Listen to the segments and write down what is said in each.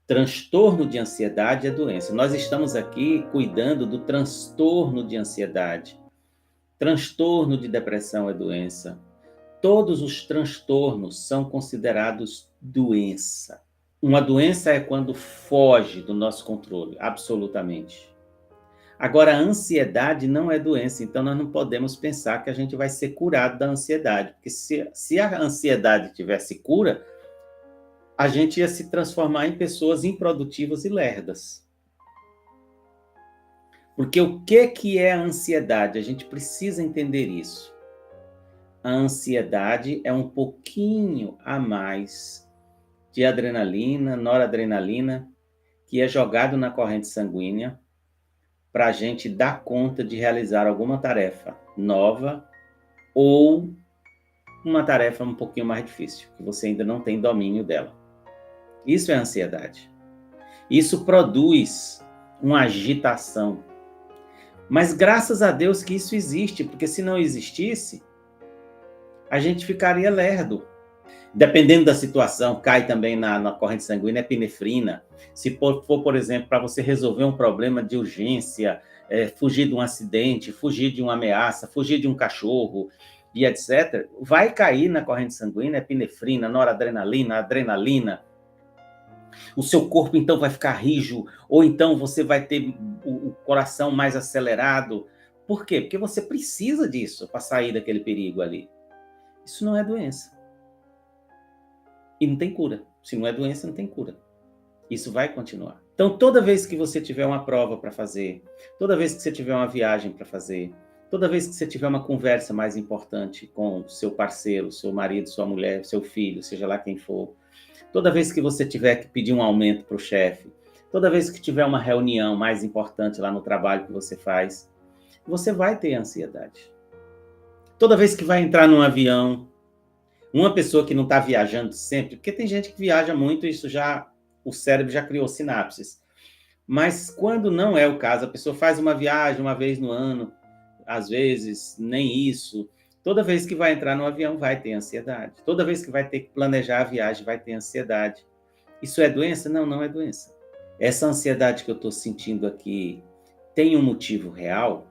Transtorno de ansiedade é doença. Nós estamos aqui cuidando do transtorno de ansiedade. Transtorno de depressão é doença. Todos os transtornos são considerados doença. Uma doença é quando foge do nosso controle, absolutamente. Agora, a ansiedade não é doença, então nós não podemos pensar que a gente vai ser curado da ansiedade, porque se a ansiedade tivesse cura, a gente ia se transformar em pessoas improdutivas e lerdas. Porque o que é a ansiedade? A gente precisa entender isso. A ansiedade é um pouquinho a mais de adrenalina, noradrenalina, que é jogado na corrente sanguínea para a gente dar conta de realizar alguma tarefa nova ou uma tarefa um pouquinho mais difícil, que você ainda não tem domínio dela. Isso é ansiedade. Isso produz uma agitação. Mas graças a Deus que isso existe, porque se não existisse, a gente ficaria lerdo. Dependendo da situação, cai também na corrente sanguínea, epinefrina. Se for, por exemplo, para você resolver um problema de urgência, fugir de um acidente, fugir de uma ameaça, fugir de um cachorro, e etc., vai cair na corrente sanguínea epinefrina, noradrenalina, adrenalina. O seu corpo, então, vai ficar rijo, ou então você vai ter o coração mais acelerado. Por quê? Porque você precisa disso para sair daquele perigo ali. Isso não é doença. E não tem cura. Se não é doença, não tem cura. Isso vai continuar. Então, toda vez que você tiver uma prova para fazer, toda vez que você tiver uma viagem para fazer, toda vez que você tiver uma conversa mais importante com seu parceiro, seu marido, sua mulher, seu filho, seja lá quem for, toda vez que você tiver que pedir um aumento para o chefe, toda vez que tiver uma reunião mais importante lá no trabalho que você faz, você vai ter ansiedade. Toda vez que vai entrar num avião, uma pessoa que não está viajando sempre, porque tem gente que viaja muito, isso já, o cérebro já criou sinapses. Mas quando não é o caso, a pessoa faz uma viagem uma vez no ano, às vezes nem isso. Toda vez que vai entrar no avião, vai ter ansiedade. Toda vez que vai ter que planejar a viagem, vai ter ansiedade. Isso é doença? Não, não é doença. Essa ansiedade que eu estou sentindo aqui tem um motivo real?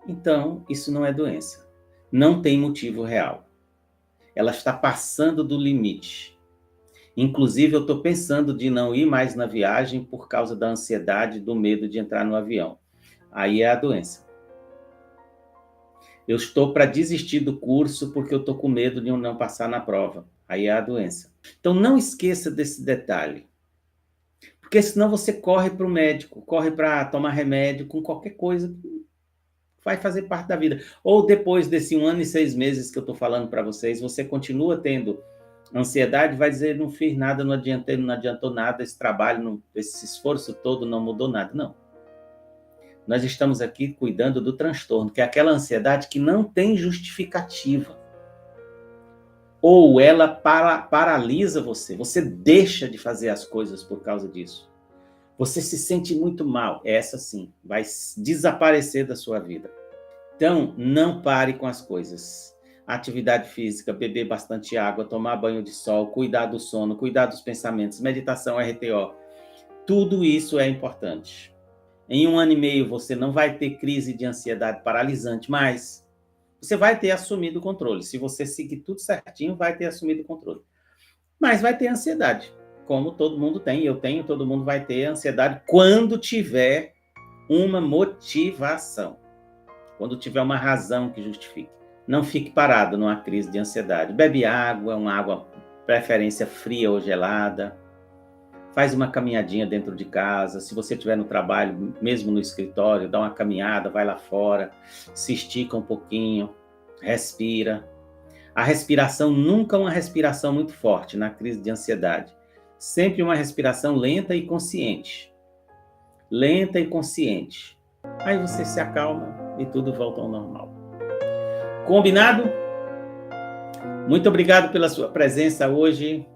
Então, isso não é doença. Não tem motivo real. Ela está passando do limite. Inclusive, eu estou pensando de não ir mais na viagem por causa da ansiedade, do medo de entrar no avião. Aí é a doença. Eu estou para desistir do curso porque eu estou com medo de não passar na prova. Aí é a doença. Então, não esqueça desse detalhe. Porque senão você corre para o médico, corre para tomar remédio com qualquer coisa que vai fazer parte da vida. Ou depois desse 1 ano e 6 meses que eu estou falando para vocês, você continua tendo ansiedade, vai dizer, não fiz nada, não adiantou nada, esse trabalho, esse esforço todo não mudou nada. Não. Nós estamos aqui cuidando do transtorno, que é aquela ansiedade que não tem justificativa. Ou ela paralisa você, você deixa de fazer as coisas por causa disso. Você se sente muito mal, essa sim, vai desaparecer da sua vida. Então, não pare com as coisas. Atividade física, beber bastante água, tomar banho de sol, cuidar do sono, cuidar dos pensamentos, meditação, RTO. Tudo isso é importante. Em 1 ano e meio você não vai ter crise de ansiedade paralisante, mas você vai ter assumido o controle. Se você seguir tudo certinho, vai ter assumido o controle. Mas vai ter ansiedade, como todo mundo tem, eu tenho, todo mundo vai ter ansiedade quando tiver uma motivação, quando tiver uma razão que justifique. Não fique parado numa crise de ansiedade. Bebe água, uma água, preferência fria ou gelada. Faz uma caminhadinha dentro de casa. Se você estiver no trabalho, mesmo no escritório, dá uma caminhada, vai lá fora, se estica um pouquinho, respira. A respiração nunca é uma respiração muito forte na crise de ansiedade. Sempre uma respiração lenta e consciente. Lenta e consciente. Aí você se acalma e tudo volta ao normal. Combinado? Muito obrigado pela sua presença hoje.